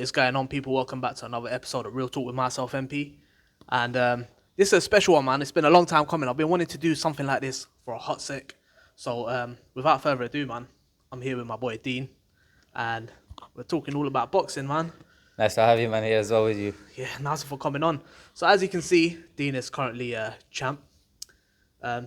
What is going on, people? Welcome back to another episode of Real Talk with myself, MP. And this is a special one, man. It's been a long time coming. I've been wanting to do something like this for a hot sec. So without further ado, man, I'm here with my boy Deen, and we're talking all about boxing, man. Nice to have you, man, here as well with you. Yeah, nice for coming on. So as you can see, Deen is currently a champ.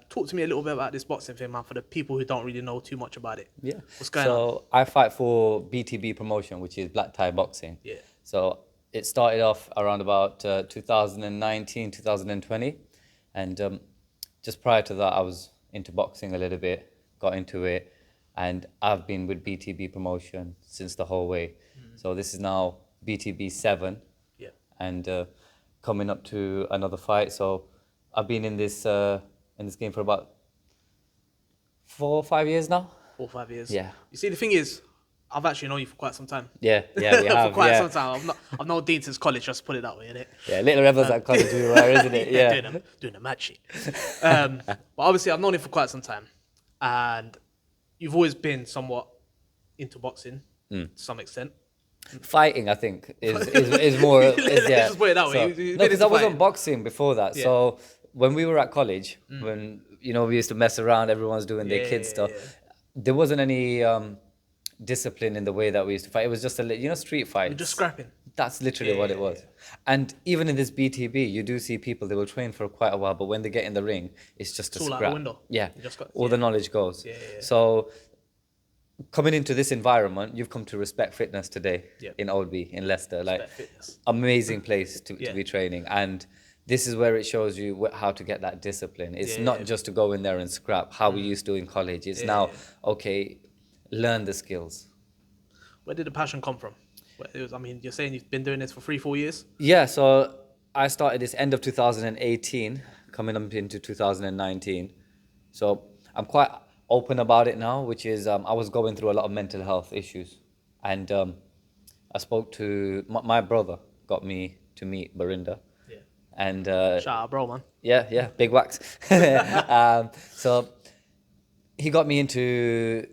Talk to me a little bit about this boxing thing, man, for the people who don't really know too much about it. Yeah. What's going on? So I fight for BTB promotion, which is black tie boxing. Yeah. So it started off around about 2019, 2020. And just prior to that, I was into boxing a little bit, got into it. And I've been with BTB promotion since the whole way. So this is now BTB 7. Yeah. And coming up to another fight. So I've been in this game for about 4 or 5 years now. 4 or 5 years. Yeah. You see, the thing is, I've actually known you for quite some time. Yeah, we have. For quite yeah. some time. I've known Dean since college, just put it that way, innit? Yeah, little rebels at college we were, isn't it? Yeah. doing the mad shit. But obviously, I've known him for quite some time. And you've always been somewhat into boxing to some extent. Fighting, I think, is more. Yeah. Let's just put it that way. So, You've been no, because into I was on fighting. boxing before that. Yeah. So when we were at college, when we used to mess around, everyone's doing their kid stuff. Yeah. There wasn't any discipline in the way that we used to fight. It was just street fights. You're just scrapping. That's literally what it was. And even in this BTB, you do see people, they will train for quite a while, but when they get in the ring, it's just a all scrap. out the window. Yeah, You just got- all the knowledge goes. Yeah. So coming into this environment, you've come to Respect Fitness today Yep. in Oldby, in Leicester. Respect Fitness. Amazing place to Yeah. be training. And this is where it shows you how to get that discipline. It's not just to go in there and scrap how we used to in college. It's now, okay, learn the skills. Where did the passion come from? You're saying you've been doing this for 3-4 years? Yeah, so I started this end of 2018, coming up into 2019. So I'm quite open about it now, which is I was going through a lot of mental health issues. And I spoke to my brother, got me to meet Barinda. Yeah. And Shout out, bro, man. yeah, big wax. So he got me into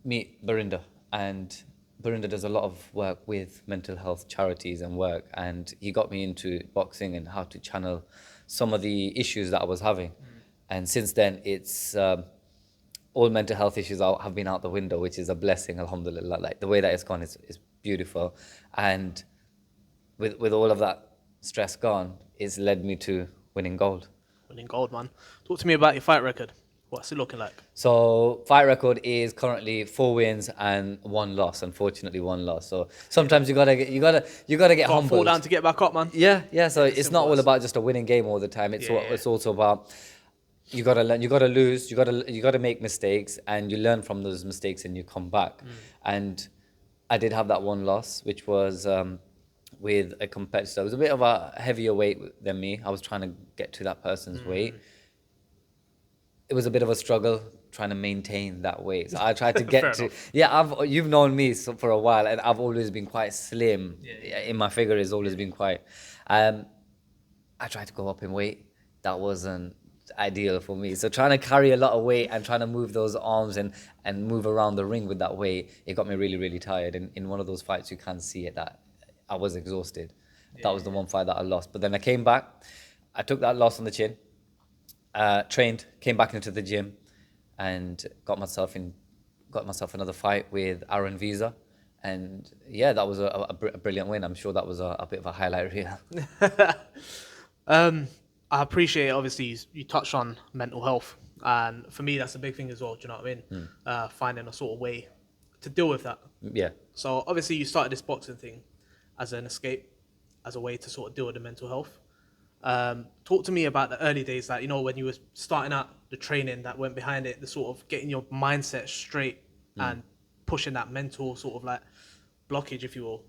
meet Barinda, and Barinda does a lot of work with mental health charities and work, and he got me into boxing and how to channel some of the issues that I was having. And since then, it's all mental health issues have been out the window, which is a blessing, alhamdulillah. Like the way that it's gone is beautiful. And with all of that stress gone, it's led me to winning gold. Winning gold, man. Talk to me about your fight record. What's it looking like? So fight record is currently 4 wins and 1 loss. Unfortunately, 1 loss. So sometimes you gotta get Can't humbled. fall down to get back up, man. Yeah. So it's not simple all as. about just a winning game all the time. It's Yeah. it's also about you gotta learn, you gotta lose, you gotta make mistakes, and you learn from those mistakes and you come back. And I did have that 1 loss, which was with a competitor. It was a bit of a heavier weight than me. I was trying to get to that person's weight. It was a bit of a struggle trying to maintain that weight. So I tried to Fair get to. enough. Yeah, you've known me for a while, and I've always been quite slim. In my figure, has always been quite. I tried to go up in weight. That wasn't ideal for me. So trying to carry a lot of weight and trying to move those arms and move around the ring with that weight, it got me really, really tired. And in one of those fights, you can see it that I was exhausted. That was the one fight that I lost. But then I came back. I took that loss on the chin. Trained, came back into the gym, and got myself another fight with Aaron Visa, and yeah, that was a brilliant win. I'm sure that was a bit of a highlight reel. I appreciate, obviously, you touched on mental health. And for me, that's a big thing as well. Do you know what I mean? Finding a sort of way to deal with that. Yeah. So obviously, you started this boxing thing as an escape, as a way to sort of deal with the mental health. Talk to me about the early days, that when you were starting out, the training that went behind it, the sort of getting your mindset straight and pushing that mental sort of like blockage, if you will,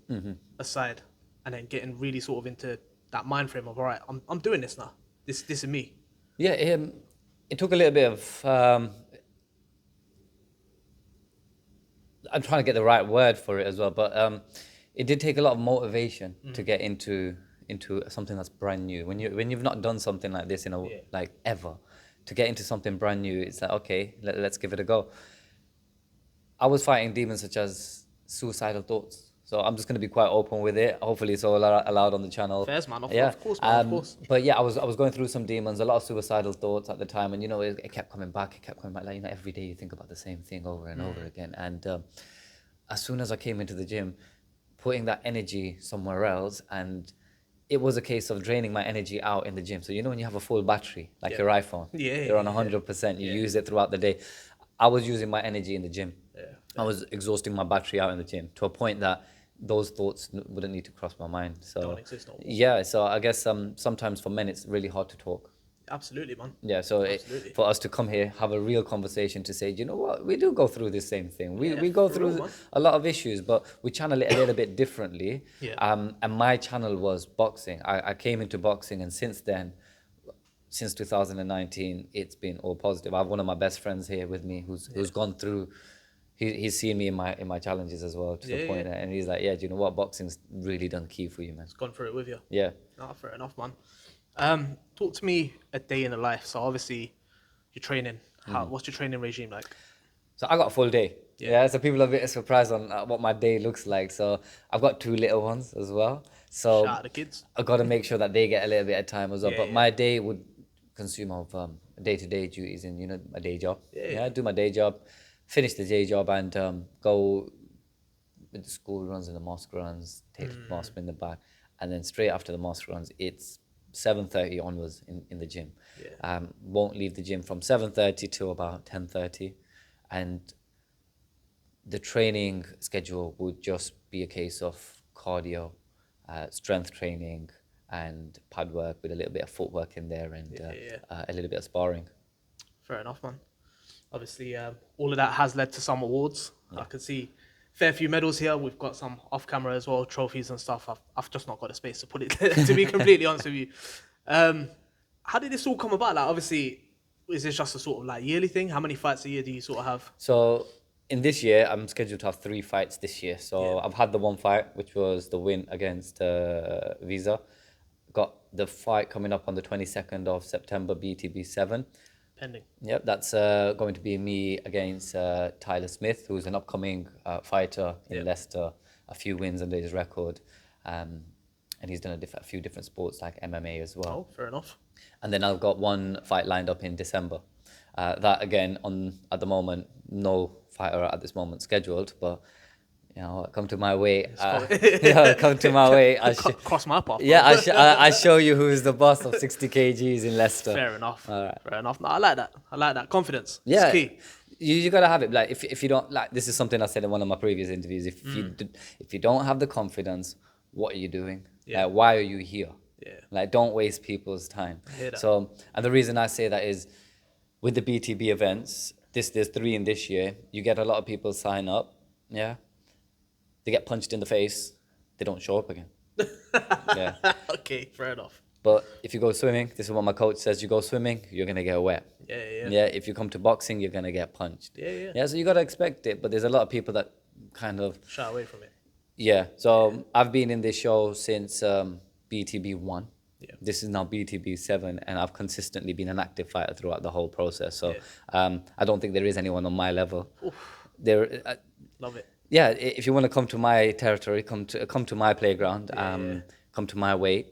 aside, and then getting really sort of into that mind frame of, all right, I'm doing this now. This is me. Yeah, it took a little bit of. I'm trying to get the right word for it as well, but it did take a lot of motivation to get into something that's brand new. When you've not done something like this like ever, to get into something brand new, it's like, okay, let's give it a go. I was fighting demons such as suicidal thoughts, So I'm just going to be quite open with it. Hopefully it's all allowed on the channel. Fairs, man. Yeah. Of course, man. Of course. But yeah, I was going through some demons, a lot of suicidal thoughts at the time, and it kept coming back. It kept coming back. Like every day you think about the same thing over and over again. And as soon as I came into the gym, putting that energy somewhere else, and it was a case of draining my energy out in the gym. So when you have a full battery, like your iPhone, you're on 100%. You use it throughout the day. I was using my energy in the gym. I was exhausting my battery out in the gym to a point that those thoughts wouldn't need to cross my mind. So Don't exist no more. yeah, so I guess sometimes for men it's really hard to talk. Absolutely, man. Yeah, so for us to come here, have a real conversation to say, you know what, we do go through the same thing. We go through a lot of issues, but we channel it a little bit differently. And my channel was boxing. I came into boxing, and since then, since 2019, it's been all positive. I have one of my best friends here with me who's gone through. He's seen me in my challenges as well, to the point, and he's like, yeah, do you know what, boxing's really done key for you, man. It's gone through it with you. Yeah. No, fair enough, man. Talk to me a day in the life. So obviously, you're training. What's your training regime like? So I got a full day. Yeah. So people are a bit surprised on what my day looks like. So I've got 2 little ones as well. So Shout out the kids. I got to make sure that they get a little bit of time as well. But my day would consume of day-to-day duties and my day job. Do my day job, finish the day job, and go with the school runs and the mosque runs, take the mosque in the back, and then straight after the mosque runs, it's 7:30 onwards in the gym. Won't leave the gym from 7:30 to about 10:30, and the training schedule would just be a case of cardio, strength training, and pad work with a little bit of footwork in there, and a little bit of sparring. Fair enough, man. Obviously, all of that has led to some awards. I can see fair few medals here. We've got some off camera as well, trophies and stuff. I've just not got the space to put it, to be completely honest with you. How did this all come about? Like, obviously, is this just a sort of like yearly thing? How many fights a year do you sort of have? So in this year, I'm scheduled to have 3 fights this year. So I've had the 1 fight, which was the win against Visa. Got the fight coming up on the 22nd of September, BTB 7. Pending. Yep, that's going to be me against Tyler Smith, who's an upcoming fighter in Leicester, a few wins under his record. And he's done a few different sports like MMA as well. Oh, fair enough. And then I've got 1 fight lined up in December. That again, at the moment, no fighter at this moment scheduled, but come to my way. Come to my way. Cross my path. I show you who's the boss of 60 kgs in Leicester. Fair enough. All right. Fair enough. No, I like that. I like that. Confidence. Yeah. It's key. You gotta have it. Like if you don't, like, this is something I said in one of my previous interviews. If you don't have the confidence, what are you doing? Yeah. Like, why are you here? Yeah. Like, don't waste people's time. I hear that. So, and the reason I say that is, with the BTB events, there's 3 in this year. You get a lot of people sign up. Yeah. They get punched in the face. They don't show up again. Yeah. Okay, fair enough. But if you go swimming, this is what my coach says, you go swimming, you're going to get wet. Yeah, if you come to boxing, you're going to get punched. Yeah, so you got to expect it. But there's a lot of people that kind of shy away from it. Yeah, so I've been in this show since BTB 1. Yeah. This is now BTB 7, and I've consistently been an active fighter throughout the whole process. So I don't think there is anyone on my level. Love it. Yeah, if you want to come to my territory, come to my playground, come to my weight,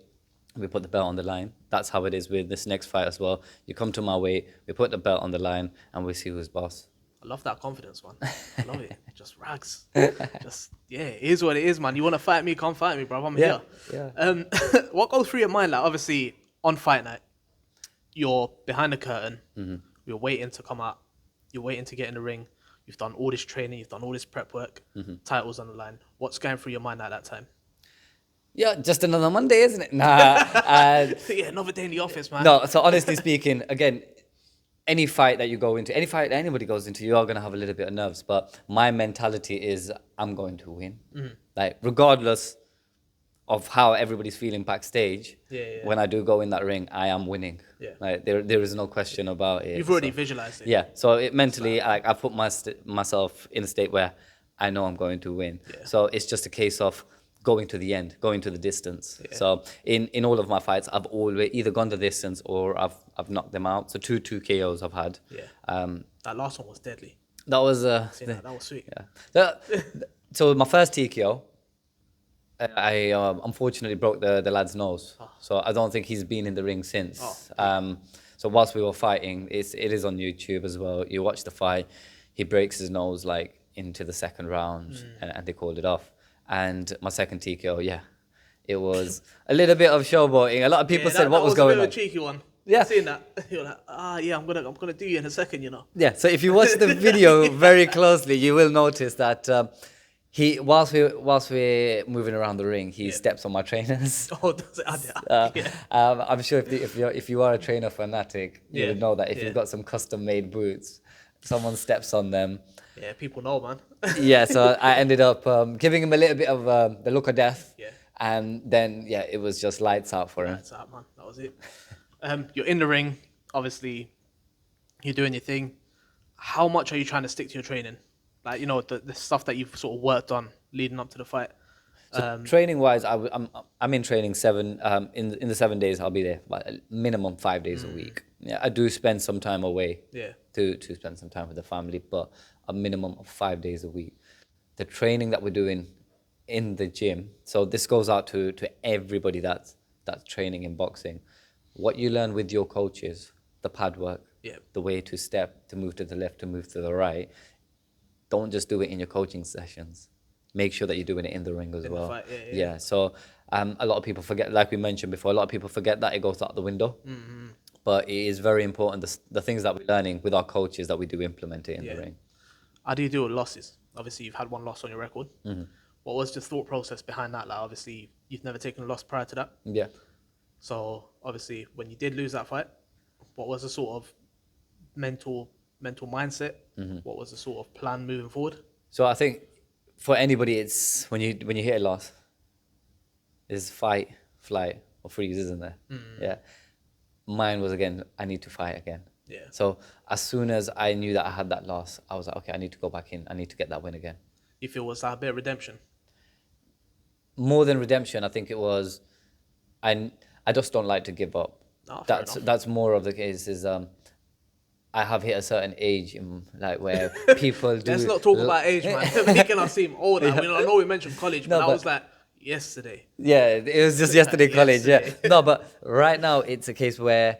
we put the belt on the line. That's how it is with this next fight as well. You come to my weight, we put the belt on the line, and we see who's boss. I love that confidence, man. I love it. Just rags. It is what it is, man. You want to fight me, come fight me, bro. I'm here. Yeah. What goes through your mind? Like, obviously, on fight night, you're behind the curtain. Mm-hmm. You're waiting to come out. You're waiting to get in the ring. You've done all this training. You've done all this prep work. Mm-hmm. Titles on the line. What's going through your mind at that time? Yeah, just another Monday, isn't it? Nah. Yeah, another day in the office, man. No, so honestly speaking, again, any fight that you go into, any fight that anybody goes into, you are going to have a little bit of nerves. But my mentality is, I'm going to win. Mm-hmm. Like, regardless of how everybody's feeling backstage, when I do go in that ring, I am winning. Yeah. Like, there is no question about it. You've already visualized it. Yeah. So it mentally, I put myself in a state where I know I'm going to win. Yeah. So it's just a case of going to the end, going to the distance. Yeah. So in all of my fights, I've always either gone the distance or I've knocked them out. So two KOs I've had. Yeah. That last one was deadly. That was that was sweet. Yeah. So my first TKO, I unfortunately broke the lad's nose, Oh, so I don't think he's been in the ring oh, since. dear. So whilst we were fighting, it is on YouTube as well. You watch the fight, he breaks his nose like into the second round, and they called it off. And my second TKO, yeah, it was a little bit of showboating. A lot of people Yeah, said that what was was a bit going of a on. cheeky one. I Yeah, seen that. You're like, yeah, I'm gonna do you in a second, you know. yeah. So if you watch the video very closely, you will notice that he whilst we're moving around the ring, he Yeah. steps on my trainers. Oh, does it? Yeah. I'm sure if you are a trainer fanatic, you Yeah. would know that if Yeah. you've got some custom made boots, someone steps on them. Yeah, people know, man. Yeah, so I ended up giving him a little bit of the look of death, Yeah. and then yeah, it was just lights out for him. Lights out, man. That was it. You're in the ring. Obviously, you're doing your thing. How much are you trying to stick to your training? Like, you know, the stuff that you've sort of worked on leading up to the fight. Training wise, I'm in training in the 7 days. I'll be there, but minimum 5 days a week. Yeah, I do spend some time away. Yeah. To spend some time with the family, but a minimum of 5 days a week. The training that we're doing in the gym. So this goes out to everybody that's training in boxing. What you learn with your coaches, the pad work, Yeah. the way to step, to move to the left, to move to the right. Don't just do it in your coaching sessions. Make sure that you're doing it in the ring as In the well. fight, yeah. Yeah. So a lot of people forget, like we mentioned before, a lot of people forget that it goes out the window. But it is very important. The things that we're learning with our coaches that we do implement it in Yeah. the ring. How do you deal with losses? Obviously, you've had one loss on your record. Mm-hmm. What was the thought process behind that? Like, obviously, you've never taken a loss prior to that. Yeah. So, obviously, when you did lose that fight, what was the sort of mental mindset? What was the sort of plan moving forward? So I think for anybody, it's when you hit a loss, there's fight, flight, or freeze, isn't there? Yeah. Mine was again, I need to fight again. Yeah. So as soon as I knew that I had that loss, I was like, okay, I need to go back in. I need to get that win again. You feel it was like a bit of redemption? More than redemption, I think it was, I just don't like to give up. Oh, fair enough. That's more of the case is I have hit a certain age in like where people do. Let's not talk about age, man. Making us seem older. I mean, I know we mentioned college, but No, that but- was like yesterday. Yeah, it was just yesterday college. Yesterday. Yeah, no, but right now it's a case where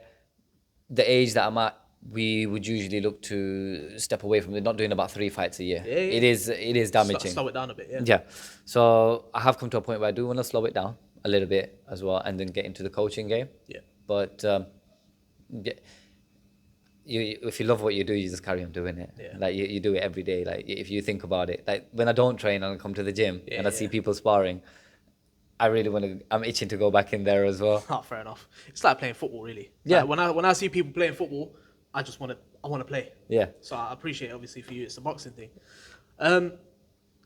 the age that I'm at, we would usually look to step away from it. Not doing about 3 fights a year. Yeah, yeah. It is damaging. Slow it down a bit, yeah. Yeah, so I have come to a point where I do want to slow it down a little bit as well, and then get into the coaching game. Yeah. But yeah, if you love what you do, you just carry on doing it. Yeah. Like you do it every day. Like if you think about it, like when I don't train and I come to the gym Yeah, and I see yeah. people sparring, I really want to. I'm itching to go back in there as well. Oh, fair enough. It's like playing football, really. Yeah. Like, when I see people playing football, I just want to play. Yeah. So I appreciate, obviously, for you, it's a boxing thing.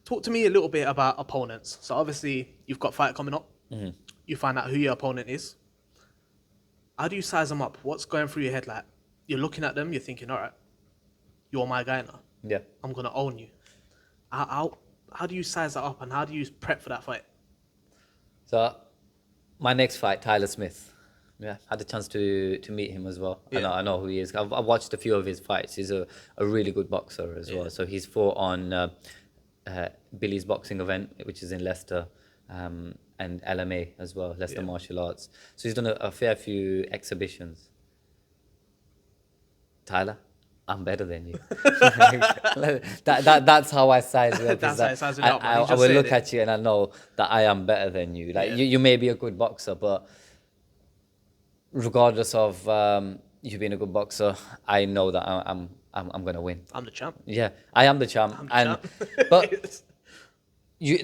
Talk to me a little bit about opponents. So obviously, you've got fight coming up. Mm-hmm. You find out who your opponent is. How do you size them up? What's going through your head? Like, you're looking at them, you're thinking, all right, you're my guy now. Yeah. I'm gonna own you. How do you size that up, and how do you prep for that fight? So my next fight, Tyler Smith. Yeah, had the chance to meet him as well. Yeah. I know who he is. I've watched a few of his fights. He's a really good boxer as well. So he's fought on Billy's boxing event, which is in Leicester, and LMA as well, Leicester Yeah. Martial Arts. So he's done a fair few exhibitions. Tyler, I'm better than you. That's how I size it up. That's is how that you size it up, man. You I just will said look it. at you and I know that I am better than you. Like Yeah. you may be a good boxer, but regardless of you being a good boxer, I know that I'm gonna win. I'm the champ. Yeah, I am the champ, I'm the and champ. but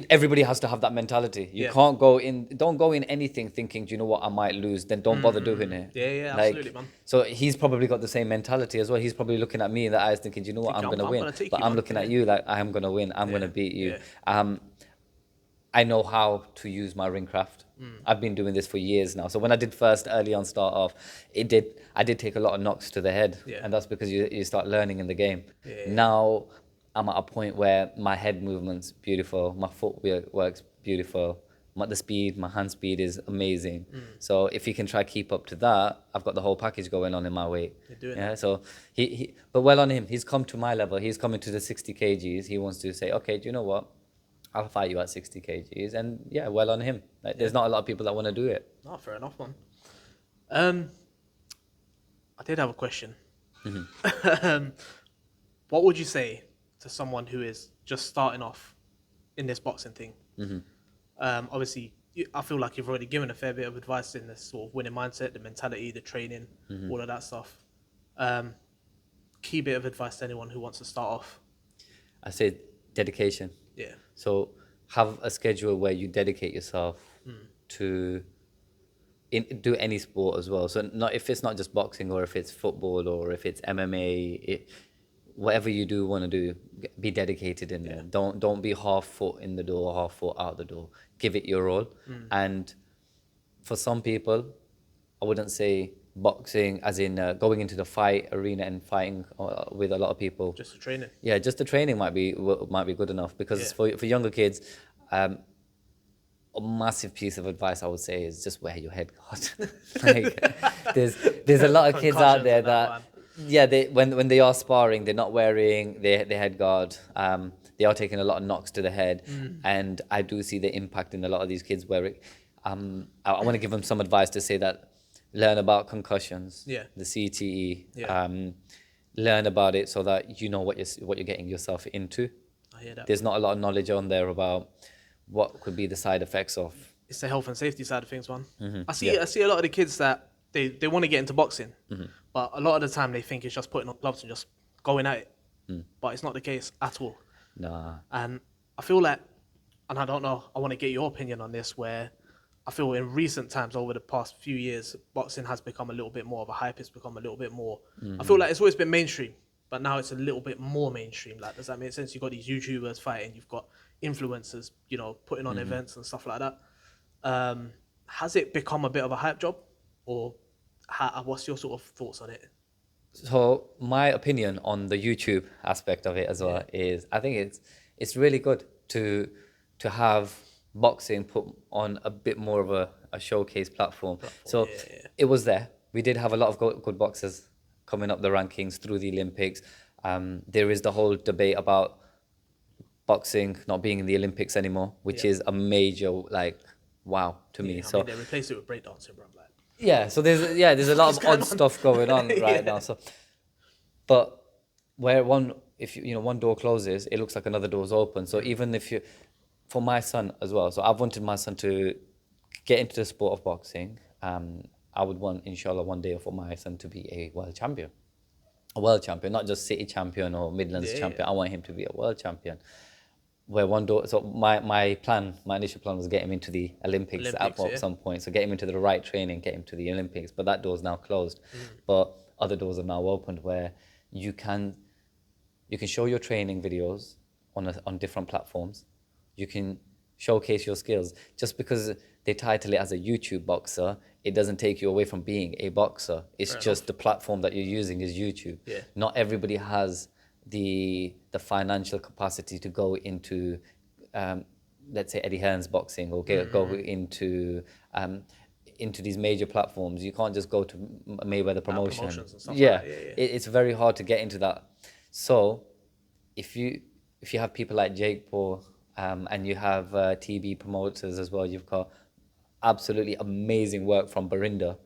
everybody has to have that mentality. You Yeah. can't go in. Don't go in anything thinking, do you know what, I might lose. Then don't bother doing it. Yeah, Like, absolutely, man. So he's probably got the same mentality as well. He's probably looking at me in the eyes, thinking, do you know what, Thinking, I'm gonna I'm win. gonna take But you, I'm man. looking at you like I am gonna win. I'm gonna beat you. I know how to use my ring craft. I've been doing this for years now. So when I did first early on start off, I did take a lot of knocks to the head. Yeah. And that's because you start learning in the game. Yeah. Now I'm at a point where my head movement's beautiful, my footwork's beautiful, the speed, my hand speed is amazing. So if you can try keep up to that, I've got the whole package going on in my weight. You're doing Yeah. So but well on him. He's come to my level. He's coming to the 60 kgs. He wants to say, okay, do you know what? I'll fight you at 60 kgs, and yeah, well on him. Like, there's not a lot of people that want to do it. No, fair enough, man. I did have a question. What would you say to someone who is just starting off in this boxing thing? Obviously, I feel like you've already given a fair bit of advice in this sort of winning mindset, the mentality, the training, all of that stuff. Key bit of advice to anyone who wants to start off. I say dedication. Yeah. So have a schedule where you dedicate yourself to do any sport as well. So not if it's not just boxing, or if it's football, or if it's MMA, whatever you do want to do, be dedicated in there. Don't be half foot in the door, half foot out the door. Give it your all. And for some people, I wouldn't say boxing as in going into the fight arena and fighting with a lot of people. Just the training. Yeah, just the training might be good enough, because for younger kids, a massive piece of advice I would say is just wear your head guard. Like, there's a lot of kids out there that when they are sparring, they're not wearing their head guard. They are taking a lot of knocks to the head, and I do see the impact in a lot of these kids where I want to give them some advice to say that learn about concussions, the CTE, learn about it so that you know what you're getting yourself into. I hear that. There's not a lot of knowledge on there about what could be the side effects of. It's the health and safety side of things, man. I see a lot of the kids that they want to get into boxing, but a lot of the time they think it's just putting on gloves and just going at it. But it's not the case at all. Nah. And I feel like, and I don't know, I want to get your opinion on this, where I feel in recent times, over the past few years, boxing has become a little bit more of a hype. It's become a little bit more. I feel like it's always been mainstream, but now it's a little bit more mainstream. Like, does that make sense? You've got these YouTubers fighting, you've got influencers, putting on events and stuff like that. Has it become a bit of a hype job, or what's your sort of thoughts on it? So my opinion on the YouTube aspect of it as well is, I think it's really good to have boxing put on a bit more of a showcase platform. So it was there. We did have a lot of good boxers coming up the rankings through the Olympics. There is the whole debate about boxing not being in the Olympics anymore, which is a major wow to me. So they replaced it with breakdancing, bro. So there's a lot of odd stuff going on right now. So, but where one door closes, it looks like another door's open. So even for my son as well. So I've wanted my son to get into the sport of boxing. I would want, inshallah, one day for my son to be a world champion, not just city champion or Midlands champion. I want him to be a world champion. Where one door, so my initial plan was get him into the Olympics at some point. So get him into the right training, get him to the Olympics. But that door's now closed. But other doors have now opened where you can show your training videos on different platforms. You can showcase your skills. Just because they title it as a YouTube boxer, it doesn't take you away from being a boxer. It's just the platform that you're using is YouTube. Not everybody has the financial capacity to go into, let's say, Eddie Hearn's boxing, or go into these major platforms. You can't just go to Mayweather promotion. Promotions and stuff like that. It's very hard to get into that. So if you have people like Jake Paul, and you have TB promoters as well, you've got absolutely amazing work from Barinda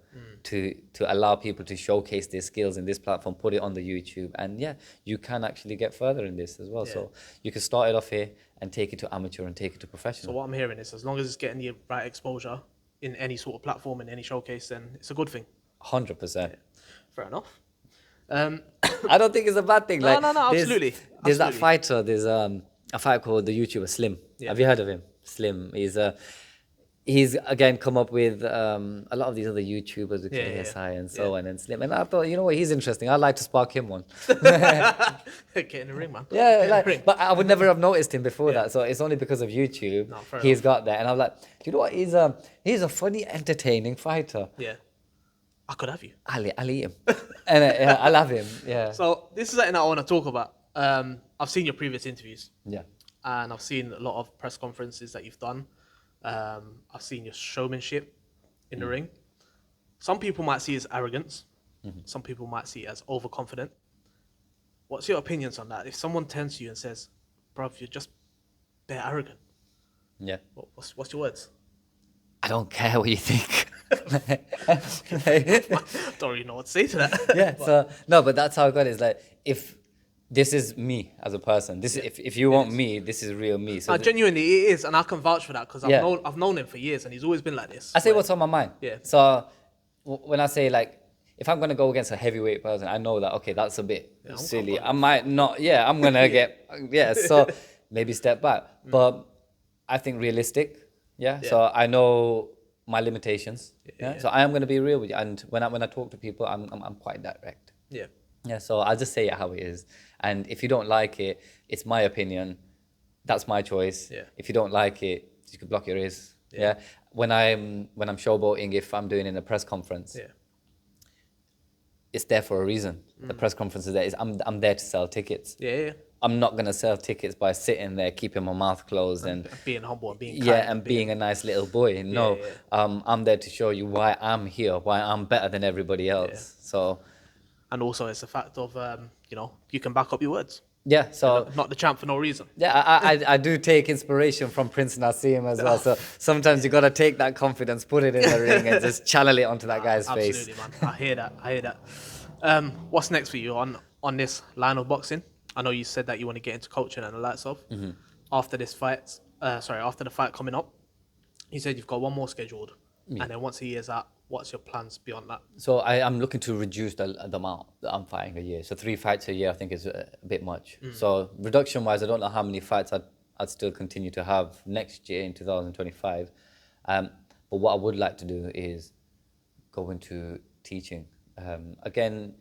to allow people to showcase their skills in this platform, put it on the YouTube, and you can actually get further in this as well. So you can start it off here and take it to amateur and take it to professional. So what I'm hearing is, as long as it's getting the right exposure in any sort of platform, in any showcase, then it's a good thing. 100%. Fair enough. I don't think it's a bad thing. No, absolutely. There's that fighter. There's a fighter called the YouTuber Slim. Have you heard of him? Slim. He's again come up with a lot of these other YouTubers with KSI and so on, and Slim. And I thought, he's interesting. I'd like to spark him one. Get in the ring, man. But I would never have noticed him before that. So it's only because of YouTube he's got that. And I'm like, do you know what? He's a funny, entertaining fighter. Yeah. I could have you. I'll eat him. And I love him. Yeah. So this is something I want to talk about. I've seen your previous interviews. Yeah. And I've seen a lot of press conferences that you've done. I've seen your showmanship in the ring. Some people might see it as arrogance. Some people might see it as overconfident. What's your opinions on that? If someone turns to you and says, bruv, you're just bare arrogant, Yeah. What's your words? I don't care what you think. Don't really know what to say to that. Yeah. So no, but that's how I got it. It's like, if this is me as a person, this is, if you want me, this is real me. So Genuinely, it is, and I can vouch for that because Yeah. I've known him for years, and he's always been like this. I say what's on my mind. Yeah. So when I say, like, if I'm gonna go against a heavyweight person, I know that, okay, that's a bit silly. I might not. Yeah, I'm gonna get. Yeah. So maybe step back. But I think realistic. Yeah. So I know my limitations. Yeah. So I am gonna be real with you. And when I talk to people, I'm quite direct. Yeah. Yeah. So I'll just say it how it is. And if you don't like it, it's my opinion. That's my choice. Yeah. If you don't like it, you can block your ears. Yeah. When I'm showboating, if I'm doing in a press conference, it's there for a reason. The press conference is there. I'm there to sell tickets. Yeah. I'm not gonna sell tickets by sitting there keeping my mouth closed and being humble and being kind. yeah, and being a nice little boy. No, I'm there to show you why I'm here, why I'm better than everybody else. So, and also it's a fact of you can back up your words. yeah, so Not the champ for no reason. yeah, I do take inspiration from Prince Nassim as well. So sometimes you gotta take that confidence, put it in the ring, and just channel it onto that guy's face. Absolutely, man. I hear that. What's next for you on this line of boxing? I know you said that you want to get into coaching and the likes of. After this fight, after the fight coming up, you said you've got one more scheduled, and then once a year's out, what's your plans beyond that? So I'm looking to reduce the amount that I'm fighting a year. So 3 fights a year, I think, is a bit much. So reduction-wise, I don't know how many fights I'd still continue to have next year in 2025. But what I would like to do is go into teaching. Again,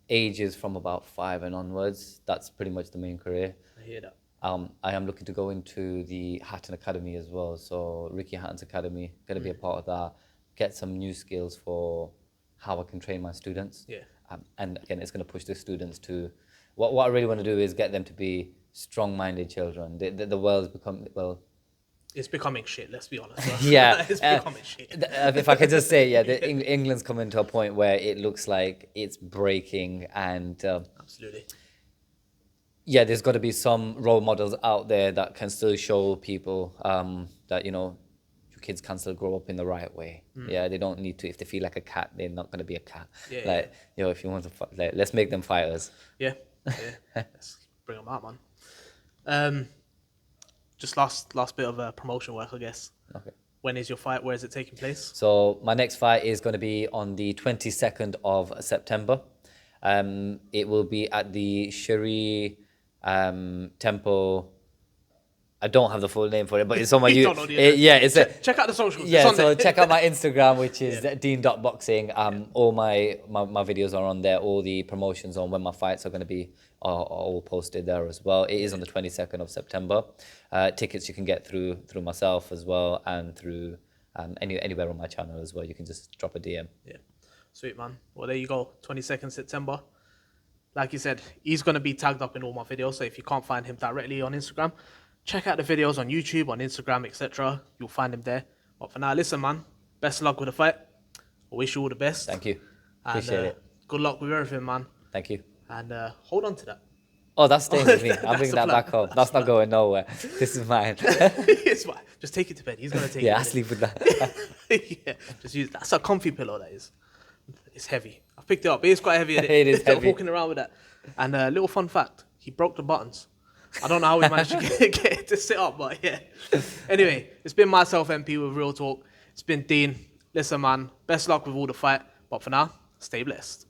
ages from about 5 and onwards. That's pretty much the main career. I hear that. I am looking to go into the Hatton Academy as well. So Ricky Hatton's Academy, going to be a part of that. Get some new skills for how I can train my students. Yeah. And again, it's going to push the students to what I really want to do is get them to be strong-minded children. The world's become, well, it's becoming shit. Let's be honest. Right? Yeah, it's becoming shit. If I could just say, yeah, England's coming to a point where it looks like it's breaking, and Absolutely. yeah, there's got to be some role models out there that can still show people that your kids can still grow up in the right way. Yeah, they don't need to. If they feel like a cat, they're not going to be a cat. Yeah, if you want to, let's make them fighters. Yeah. Let's bring them out, man. Just last bit of promotion work, I guess. Okay. When is your fight? Where is it taking place? So my next fight is going to be on the 22nd of September. It will be at the Shri Temple. I don't have the full name for it, but it's on my YouTube. Check out the socials. Yeah, so check out my Instagram, which is Deen.boxing. All my videos are on there. All the promotions on when my fights are going to be are all posted there as well. It is on the 22nd of September. Tickets you can get through myself as well, and through anywhere on my channel as well. You can just drop a DM. Yeah, sweet, man. Well, there you go. 22nd September. Like you said, he's going to be tagged up in all my videos. So if you can't find him directly on Instagram, check out the videos on YouTube, on Instagram, etc. You'll find him there. But for now, listen, man. Best of luck with the fight. I wish you all the best. Thank you. And, Appreciate it. Good luck with everything, man. Thank you. And hold on to that. Oh, that's staying with me. I'll bring the that plan. back home. That's not going nowhere. This is mine. It's fine. Just take it to bed. He's going to take it. Yeah, I sleep with that. Yeah, just use that's a comfy pillow, that is. It's heavy. I picked it up. It is quite heavy. It is heavy. Walking around with that. And a little fun fact, he broke the buttons. I don't know how we managed to get it to sit up, but yeah. Anyway, it's been myself, MP, with Real Talk. It's been Dean. Listen, man, best luck with all the fight. But for now, stay blessed.